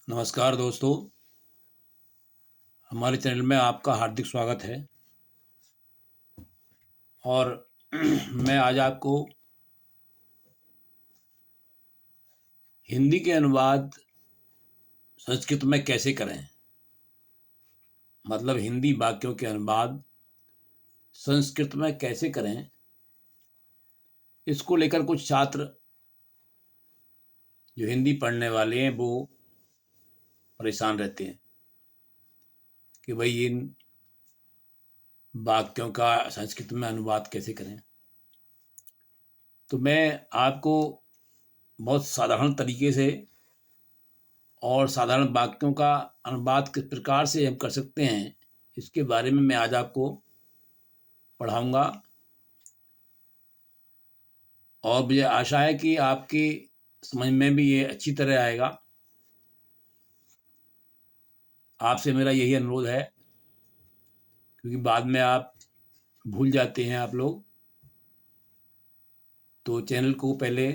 नमस्कार दोस्तों, हमारे चैनल में आपका हार्दिक स्वागत है। और मैं आज आपको हिंदी के अनुवाद संस्कृत में कैसे करें, मतलब हिंदी वाक्यों के अनुवाद संस्कृत में कैसे करें, इसको लेकर कुछ छात्र जो हिंदी पढ़ने वाले हैं वो परेशान रहते हैं कि भाई इन वाक्यों का संस्कृत में अनुवाद कैसे करें। तो मैं आपको बहुत साधारण तरीके से और साधारण वाक्यों का अनुवाद किस प्रकार से हम कर सकते हैं, इसके बारे में मैं आज आपको पढ़ाऊंगा। और मुझे आशा है कि आपकी समझ में भी ये अच्छी तरह आएगा। आपसे मेरा यही अनुरोध है, क्योंकि बाद में आप भूल जाते हैं आप लोग, तो चैनल को पहले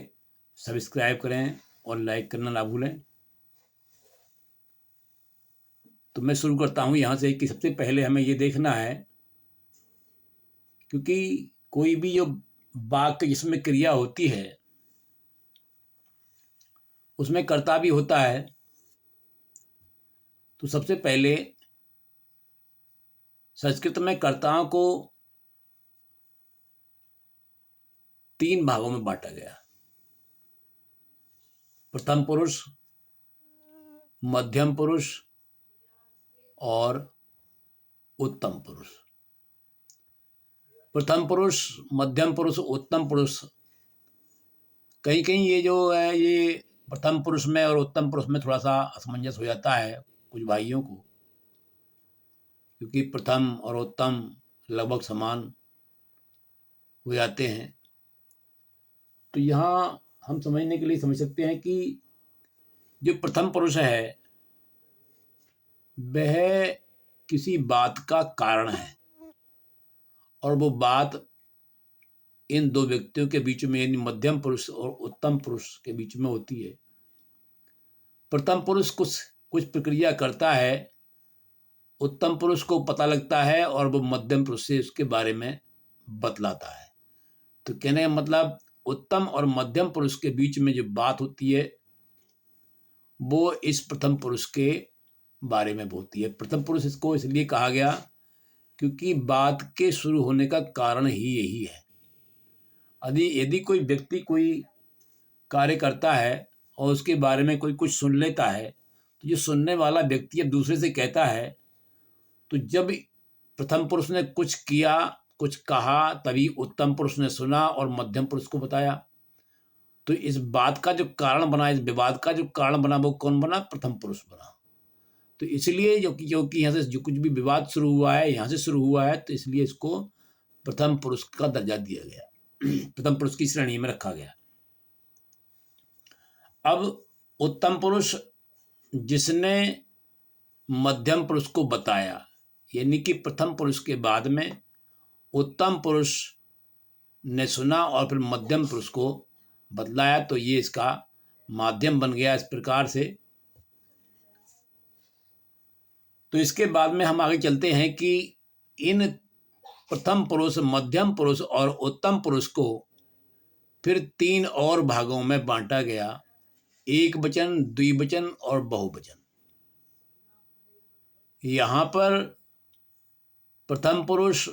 सब्सक्राइब करें और लाइक करना ना भूलें। तो मैं शुरू करता हूँ यहाँ से कि सबसे पहले हमें ये देखना है, क्योंकि कोई भी जो वाक्य जिसमें क्रिया होती है उसमें कर्ता भी होता है। तो सबसे पहले संस्कृत में कर्ताओं को 3 भागों में बांटा गया: प्रथम पुरुष, मध्यम पुरुष और उत्तम पुरुष। प्रथम पुरुष, मध्यम पुरुष, उत्तम पुरुष, कहीं कहीं ये जो है ये प्रथम पुरुष में और उत्तम पुरुष में थोड़ा सा असमंजस हो जाता है कुछ भाइयों को, क्योंकि प्रथम और उत्तम लगभग समान हो जाते हैं। तो यहाँ हम समझने के लिए समझ सकते हैं कि जो प्रथम पुरुष है वह किसी बात का कारण है, और वो बात इन दो व्यक्तियों के बीच में यानी मध्यम पुरुष और उत्तम पुरुष के बीच में होती है। प्रथम पुरुष कुछ कुछ प्रक्रिया करता है, उत्तम पुरुष को पता लगता है और वो मध्यम पुरुष से उसके बारे में बतलाता है। तो कहने का मतलब उत्तम और मध्यम पुरुष के बीच में जो बात होती है वो इस प्रथम पुरुष के बारे में होती है। प्रथम पुरुष इसको इसलिए कहा गया क्योंकि बात के शुरू होने का कारण ही यही है। यदि कोई व्यक्ति कोई कार्य करता है और उसके बारे में कोई कुछ सुन लेता है, तो जो सुनने वाला व्यक्ति अब दूसरे से कहता है, तो जब प्रथम पुरुष ने कुछ किया, कुछ कहा, तभी उत्तम पुरुष ने सुना और मध्यम पुरुष को बताया। तो इस बात का जो कारण बना, इस विवाद का जो कारण बना, वो कौन बना? प्रथम पुरुष बना। तो इसलिए जो कि यहाँ से जो कुछ भी विवाद शुरू हुआ है यहाँ से शुरू हुआ है, तो इसलिए इसको प्रथम पुरुष का दर्जा दिया गया, प्रथम पुरुष की श्रेणी में रखा गया। अब उत्तम पुरुष जिसने मध्यम पुरुष को बताया, यानी कि प्रथम पुरुष के बाद में उत्तम पुरुष ने सुना और फिर मध्यम पुरुष को बतलाया, तो ये इसका माध्यम बन गया इस प्रकार से। तो इसके बाद में हम आगे चलते हैं कि इन प्रथम पुरुष, मध्यम पुरुष और उत्तम पुरुष को फिर 3 और भागों में बांटा गया: एक वचन, द्विवचन और बहुवचन। यहाँ पर प्रथम पुरुष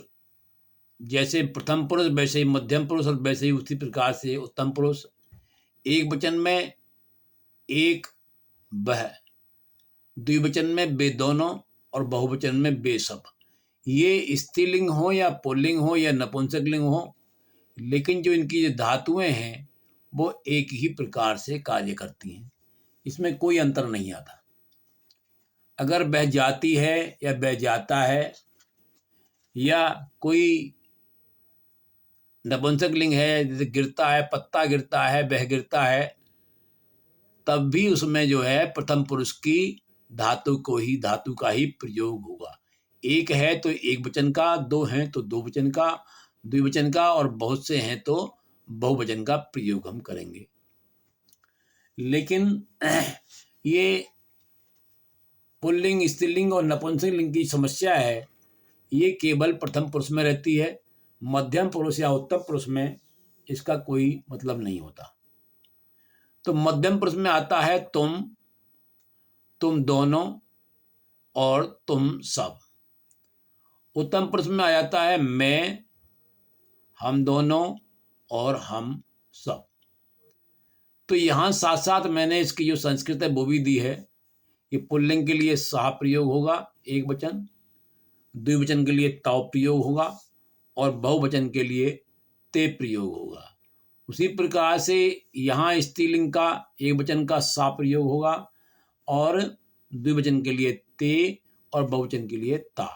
जैसे प्रथम पुरुष वैसे ही मध्यम पुरुष और वैसे ही उसी प्रकार से उत्तम पुरुष। एक वचन में एक, वह, द्विवचन में वे दोनों और बहुवचन में वे सब। ये स्त्रीलिंग हो या पुल्लिंग हो या नपुंसकलिंग हो, लेकिन जो इनकी जो धातुएं हैं वो एक ही प्रकार से कार्य करती हैं, इसमें कोई अंतर नहीं आता। अगर वह जाती है या वह जाता है या कोई नपुंसकलिंग है, जैसे गिरता है, पत्ता गिरता है, वह गिरता है, तब भी उसमें जो है प्रथम पुरुष की धातु का ही प्रयोग होगा। एक है तो एक वचन का, दो हैं तो दो वचन का, द्विवचन का, और बहुत से हैं तो बहुवचन का प्रयोग हम करेंगे। लेकिन ये पुल्लिंग, स्त्रीलिंग और नपुंसकलिंग की समस्या है ये केवल प्रथम पुरुष में रहती है। मध्यम पुरुष या उत्तम पुरुष में इसका कोई मतलब नहीं होता। तो मध्यम पुरुष में आता है तुम दोनों और तुम सब। उत्तम पुरुष में आ जाता है मैं, हम दोनों और हम सब। तो यहाँ साथ साथ मैंने इसकी जो संस्कृत है वो भी दी है। ये पुल्लिंग के लिए सह प्रयोग होगा एक वचन, द्विवचन के लिए ताव प्रयोग होगा और बहुवचन के लिए ते प्रयोग होगा। उसी प्रकार से यहाँ स्त्रीलिंग का एक वचन का सा प्रयोग होगा और द्विवचन के लिए ते और बहुवचन के लिए ता।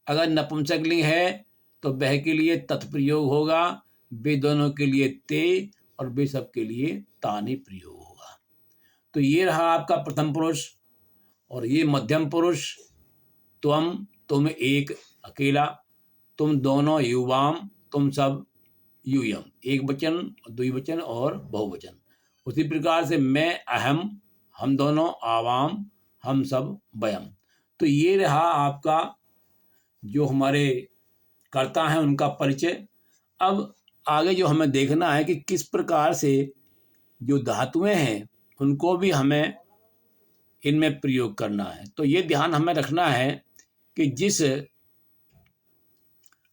अगर नपुंसकलिंग है तो वह के लिए तत् प्रयोग होगा, वे दोनों के लिए ते और वे सब के लिए तानी प्रयोग होगा। तो ये रहा आपका प्रथम पुरुष और ये मध्यम पुरुष। तुम एक अकेला, तुम दोनों युवाम, तुम सब यूयम, एक वचन, द्विवचन और बहुवचन। उसी प्रकार से मैं, अहम, हम दोनों, आवाम, हम सब, वयम। तो ये रहा आपका जो हमारे कर्ता हैं उनका परिचय। अब आगे जो हमें देखना है कि किस प्रकार से जो धातुएं हैं उनको भी हमें इनमें प्रयोग करना है। तो ये ध्यान हमें रखना है कि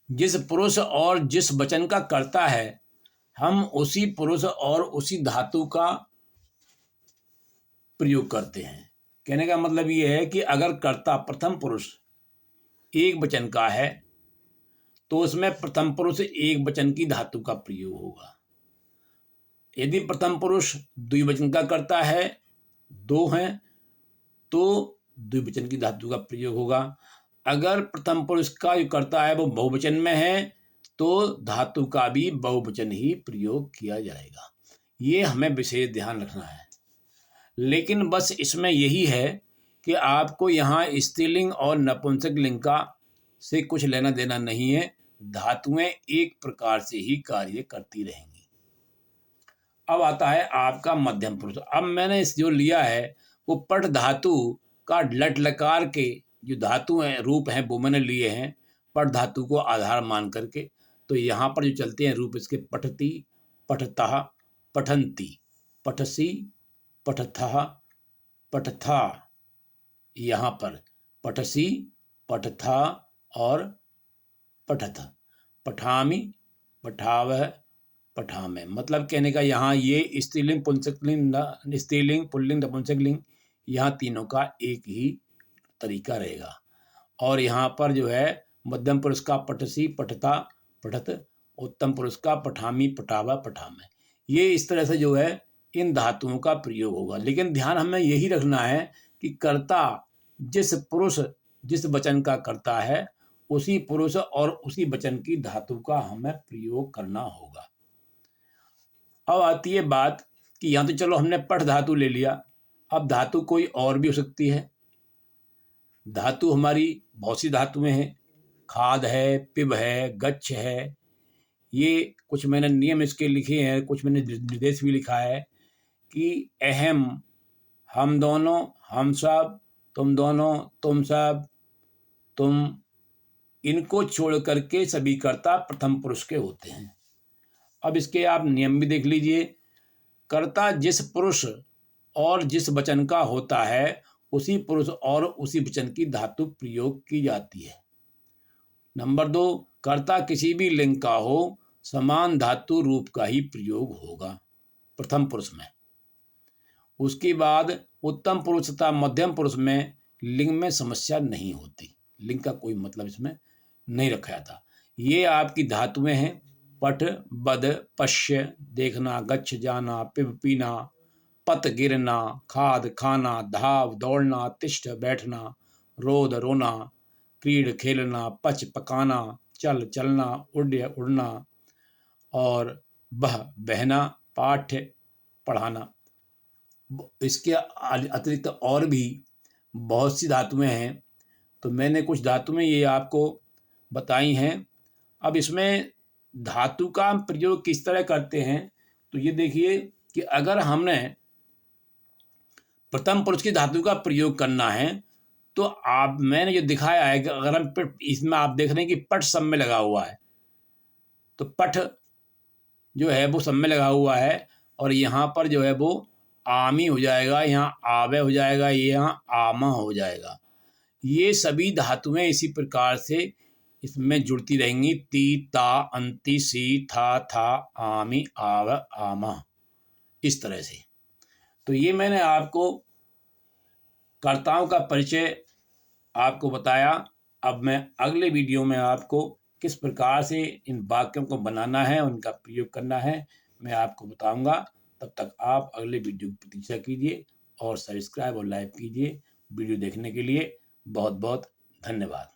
जिस पुरुष और जिस वचन का कर्ता है हम उसी पुरुष और उसी धातु का प्रयोग करते हैं। कहने का मतलब ये है कि अगर कर्ता प्रथम पुरुष एक वचन का है तो उसमें प्रथम पुरुष एक वचन की धातु का प्रयोग होगा। यदि प्रथम पुरुष द्विवचन का कर्ता है, दो हैं, तो द्विवचन की धातु का प्रयोग होगा। अगर प्रथम पुरुष का जो कर्ता है वो बहुवचन में है तो धातु का भी बहुवचन ही प्रयोग किया जाएगा। ये हमें विशेष ध्यान रखना है। लेकिन बस इसमें यही है कि आपको यहाँ स्त्रीलिंग और नपुंसकलिंग का से कुछ लेना देना नहीं है। धातुएं एक प्रकार से ही कार्य करती रहेंगी। अब आता है आपका मध्यम पुरुष। अब मैंने इस जो लिया है वो पट धातु का लट लकार के जो धातु हैं रूप हैं वो मैंने लिए हैं पट धातु को आधार मान करके। तो यहाँ पर जो चलते हैं रूप इसके पठती, पठतः, पठंती, पठसी, पठथः, पठथा। यहाँ पर पठसी, पठथा और पठथ। पठामी, पठावह, पठामे। मतलब कहने का यहाँ ये स्त्रीलिंग पुंसकलिंग, स्त्रीलिंग पुल्लिंग नपुंसकलिंग यहाँ तीनों का एक ही तरीका रहेगा। और यहाँ पर जो है मध्यम पुरुष का पठसी, पठता, पठत, उत्तम पुरुष का पठामी, पठावा, पठामे। ये इस तरह से जो है इन धातुओं का प्रयोग होगा। लेकिन ध्यान हमें यही रखना है कि कर्ता जिस पुरुष जिस वचन का कर्ता है उसी पुरुष और उसी वचन की धातु का हमें प्रयोग करना होगा। अब आती है बात कि यहाँ तो चलो हमने पठ धातु ले लिया, अब धातु कोई और भी हो सकती है। धातु हमारी बहुत सी धातुएं हैं, खाद है, पिब है, गच्छ है। ये कुछ मैंने नियम इसके लिखे हैं, कुछ मैंने निर्देश भी लिखा है कि अहम, हम दोनों, हम सब, तुम दोनों, तुम सब, तुम, इनको छोड़ करके सभी कर्ता प्रथम पुरुष के होते हैं। अब इसके आप नियम भी देख लीजिए। कर्ता जिस पुरुष और जिस वचन का होता है उसी पुरुष और उसी वचन की धातु प्रयोग की जाती है। नंबर 2, कर्ता किसी भी लिंग का हो समान धातु रूप का ही प्रयोग होगा प्रथम पुरुष में। उसके बाद उत्तम पुरुष तथा मध्यम पुरुष में लिंग में समस्या नहीं होती, लिंग का कोई मतलब इसमें नहीं रखा जाता। ये आपकी धातुएं हैं पठ, बद, पश्य देखना, गच्छ जाना, पिब पीना, पत गिरना, खाद खाना, धाव दौड़ना, तिष्ठ बैठना, रोद रोना, क्रीड खेलना, पच पकाना, चल चलना, उड्य उड़ना और बह बहना, पाठ्य पढ़ाना। इसके अतिरिक्त और भी बहुत सी धातुएं हैं, तो मैंने कुछ धातुएं ये आपको बताई हैं। अब इसमें धातु का प्रयोग किस तरह करते हैं तो ये देखिए कि अगर हमने प्रथम पुरुष की धातु का प्रयोग करना है तो आप मैंने जो दिखाया है कि अगर हम इसमें आप देख रहे हैं कि पट सब में लगा हुआ है, तो पट जो है वो सब में लगा हुआ है और यहाँ पर जो है वो आमी हो जाएगा, यहाँ आवे हो जाएगा, यहाँ आमा हो जाएगा। ये सभी धातुएं इसी प्रकार से इसमें जुड़ती रहेंगी। ती ता अंति सी था आमी आव आमा, इस तरह से। तो ये मैंने आपको कर्ताओं का परिचय आपको बताया। अब मैं अगले वीडियो में आपको किस प्रकार से इन वाक्यों को बनाना है, उनका प्रयोग करना है, मैं आपको बताऊंगा। तब तक आप अगले वीडियो की प्रतीक्षा कीजिए और सब्सक्राइब और लाइक कीजिए। वीडियो देखने के लिए बहुत बहुत धन्यवाद।